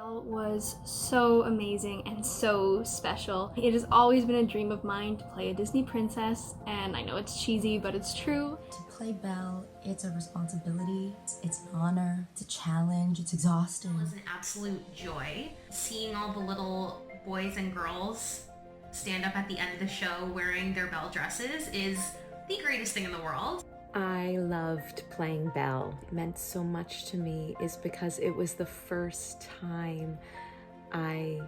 Belle was so amazing and so special. It has always been a dream of mine to play a Disney princess, and I know it's cheesy, but it's true. To play Belle, it's a responsibility, it's an honor, it's a challenge, it's exhausting. It was an absolute joy. Seeing all the little boys and girls stand up at the end of the show wearing their Belle dresses is the greatest thing in the world. I loved playing Belle. It meant so much to me is because it was the first time I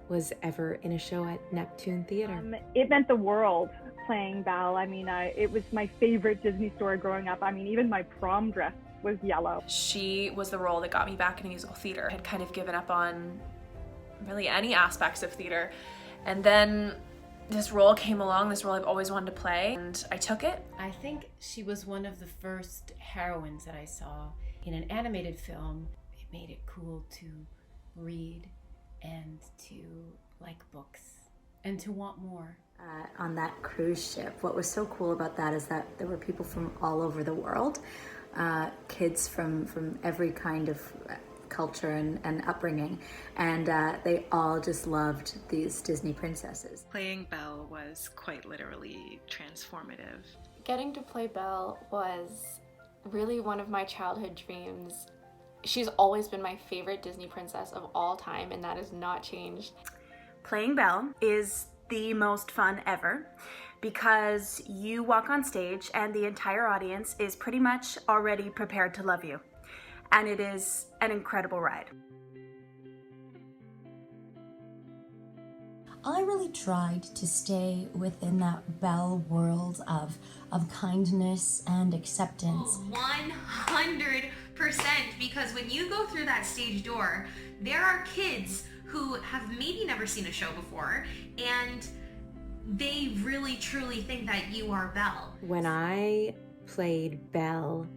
was ever in a show at Neptune Theater. It meant the world playing Belle. I mean, it was my favorite Disney story growing up. I mean, even my prom dress was yellow. She was the role that got me back into musical theater. I had kind of given up on really any aspects of theater. And then this role came along, this role I've always wanted to play, and I took it. I think she was one of the first heroines that I saw in an animated film. It made it cool to read and to like books and to want more. On that cruise ship, what was so cool about that is that there were people from all over the world, kids from every kind of culture and upbringing, and they all just loved these Disney princesses. Playing Belle was quite literally transformative. Getting to play Belle was really one of my childhood dreams. She's always been my favorite Disney princess of all time, and that has not changed. Playing Belle is the most fun ever because you walk on stage and the entire audience is pretty much already prepared to love you. And it is an incredible ride. I really tried to stay within that Belle world of kindness and acceptance. 100%, because when you go through that stage door, there are kids who have maybe never seen a show before, and they really truly think that you are Belle. When I played Belle,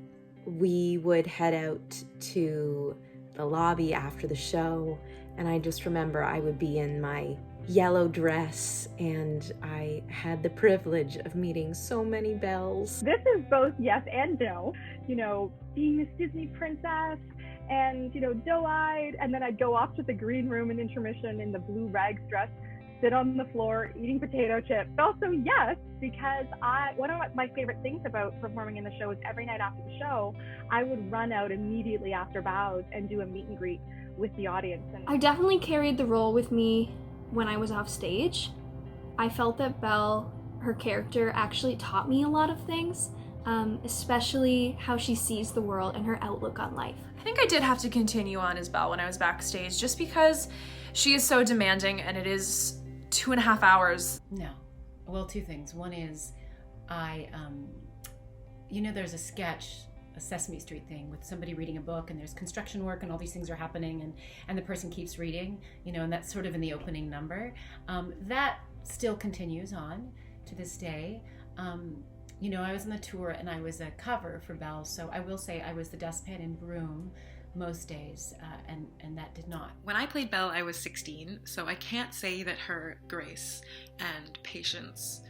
we would head out to the lobby after the show, and I just remember I would be in my yellow dress, and I had the privilege of meeting so many Belles. This is both yes and no. You know, being this Disney princess and, you know, doe-eyed, and then I'd go off to the green room in intermission in the blue rags dress, sit on the floor eating potato chips. Also yes, because one of my favorite things about performing in the show is every night after the show, I would run out immediately after bows and do a meet and greet with the audience. And I definitely carried the role with me when I was off stage. I felt that Belle, her character, actually taught me a lot of things, especially how she sees the world and her outlook on life. I think I did have to continue on as Belle when I was backstage just because she is so demanding, and it is 2.5 hours. No. Well, two things. One is you know, there's a sketch, a Sesame Street thing with somebody reading a book and there's construction work and all these things are happening and the person keeps reading, you know, and that's sort of in the opening number. That still continues on to this day. You know, I was on the tour and I was a cover for Belle, so I will say I was the dustpan and broom most days, and that did not. When I played Belle, I was 16, so I can't say that her grace and patience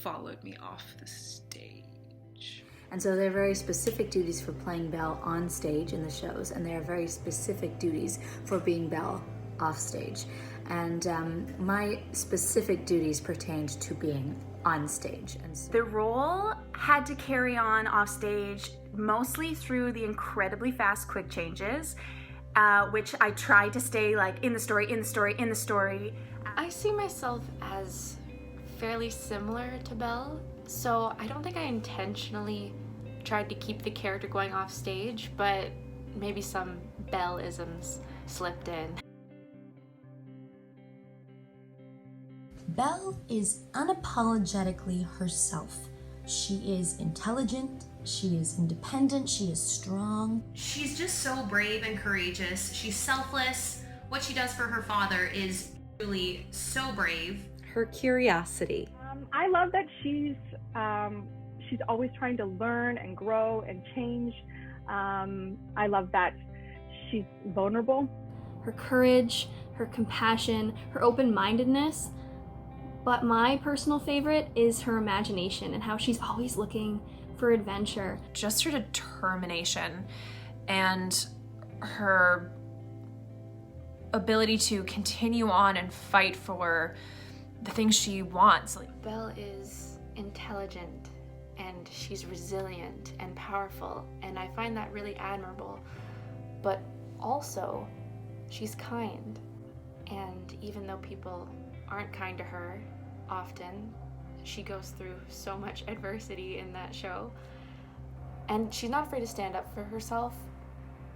followed me off the stage. And so there are very specific duties for playing Belle on stage in the shows, and there are very specific duties for being Belle off stage. And my specific duties pertained to being on stage. And so the role had to carry on off stage mostly through the incredibly fast quick changes, which I tried to stay like in the story. I see myself as fairly similar to Belle, so I don't think I intentionally tried to keep the character going off stage, but maybe some Belle-isms slipped in. Belle is unapologetically herself. She is intelligent, she is independent, she is strong. She's just so brave and courageous. She's selfless. What she does for her father is truly so brave. Her curiosity. I love that she's always trying to learn and grow and change. I love that she's vulnerable. Her courage, her compassion, her open-mindedness. But my personal favorite is her imagination and how she's always looking for adventure. Just her determination and her ability to continue on and fight for the things she wants. Like, Belle is intelligent and she's resilient and powerful, and I find that really admirable. But also, she's kind. And even though people aren't kind to her often, she goes through so much adversity in that show. And she's not afraid to stand up for herself,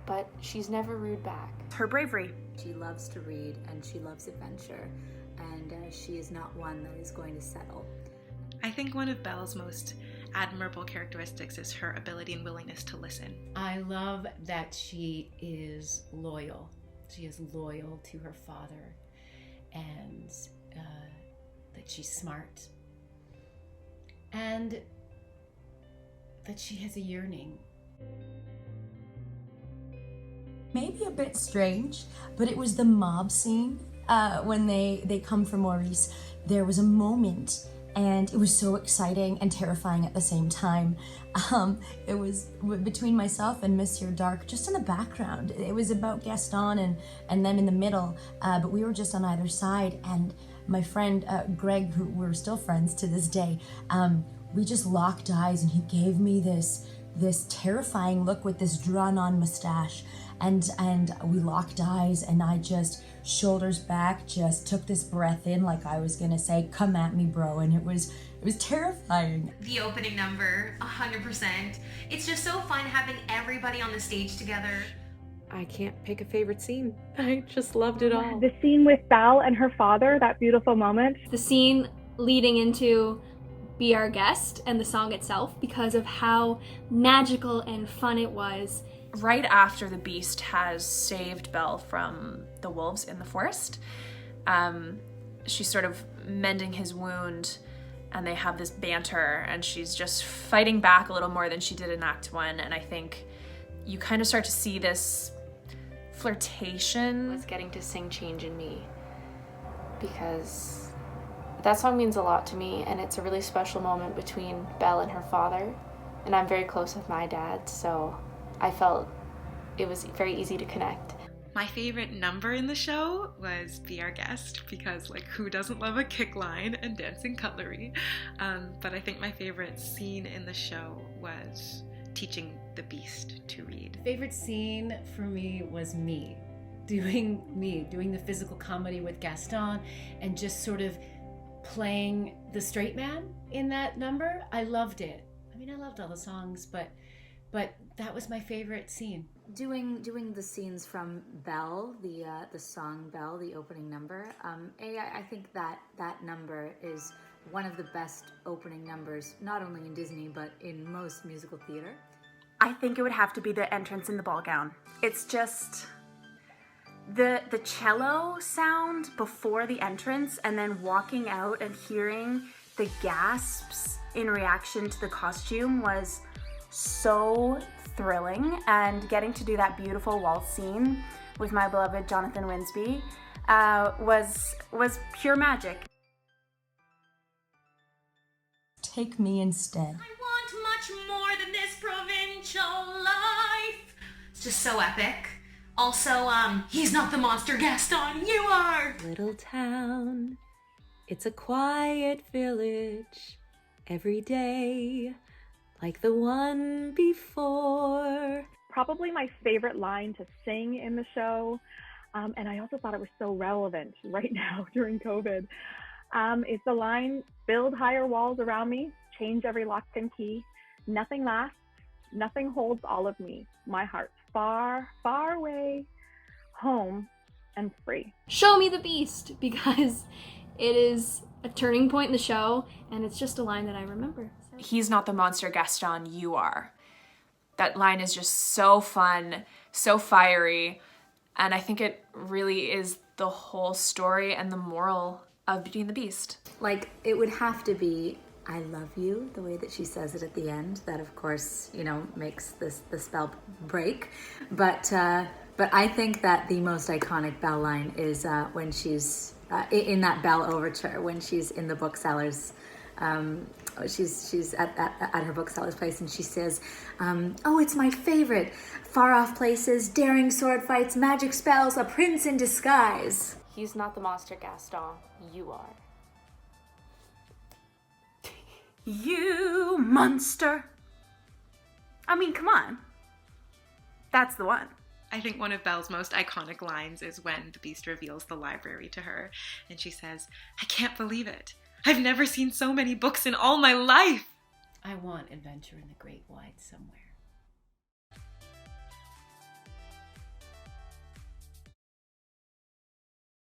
but she's never rude back. Her bravery. She loves to read and she loves adventure, and she is not one that is going to settle. I think one of Belle's most admirable characteristics is her ability and willingness to listen. I love that she is loyal. She is loyal to her father, and that she's smart, and that she has a yearning. Maybe a bit strange, but it was the mob scene when they come for Maurice. There was a moment, and it was so exciting and terrifying at the same time. It was between myself and Monsieur Dark, just in the background. It was about Gaston and them in the middle, but we were just on either side. And my friend Greg, who we're still friends to this day, we just locked eyes, and he gave me this terrifying look with this drawn-on mustache. And we locked eyes, and I just, shoulders back, just took this breath in like I was gonna say, "Come at me, bro," and it was terrifying. The opening number, 100%. It's just so fun having everybody on the stage together. I can't pick a favorite scene. I just loved it all. The scene with Belle and her father, that beautiful moment. The scene leading into Be Our Guest and the song itself, because of how magical and fun it was. right after the beast has saved Belle from the wolves in the forest, she's sort of mending his wound, and they have this banter, and she's just fighting back a little more than she did in Act 1, and I think you kind of start to see this flirtation. Was getting to sing Change in Me, because that song means a lot to me, and it's a really special moment between Belle and her father, and I'm very close with my dad, so I felt it was very easy to connect. My favorite number in the show was Be Our Guest, because like who doesn't love a kick line and dancing cutlery? But I think my favorite scene in the show was teaching the beast to read. Favorite scene for me was doing the physical comedy with Gaston, and just sort of playing the straight man in that number. I loved it. I mean, I loved all the songs, but that was my favorite scene. Doing the scenes from Belle, the song Belle, the opening number. I think that number is one of the best opening numbers, not only in Disney but in most musical theater. I think it would have to be the entrance in the ball gown. It's just the cello sound before the entrance, and then walking out and hearing the gasps in reaction to the costume was so thrilling, and getting to do that beautiful waltz scene with my beloved Jonathan Winsby was pure magic. Take me instead. I want much more than this provincial life. It's just so epic. Also, he's not the monster Gaston, you are! Little town, it's a quiet village, every day like the one before. Probably my favorite line to sing in the show, and I also thought it was so relevant right now during COVID, is the line, "Build higher walls around me, change every lock and key. Nothing lasts, nothing holds all of me. My heart's far, far away, home and free." Show me the beast, because it is a turning point in the show, and it's just a line that I remember. He's not the monster Gaston, you are. That line is just so fun, so fiery, and I think it really is the whole story and the moral of Beauty and the Beast. Like, it would have to be "I love you," the way that she says it at the end. That, of course, makes the spell break. But I think that the most iconic Belle line is when she's in that Belle overture, when she's in the booksellers she's at her bookseller's place, and she says, "Oh, it's my favorite. Far off places, daring sword fights, magic spells, a prince in disguise." He's not the monster, Gaston. You are. You monster. I mean, come on. That's the one. I think one of Belle's most iconic lines is when the Beast reveals the library to her, and she says, "I can't believe it. I've never seen so many books in all my life." I want adventure in the great wide somewhere.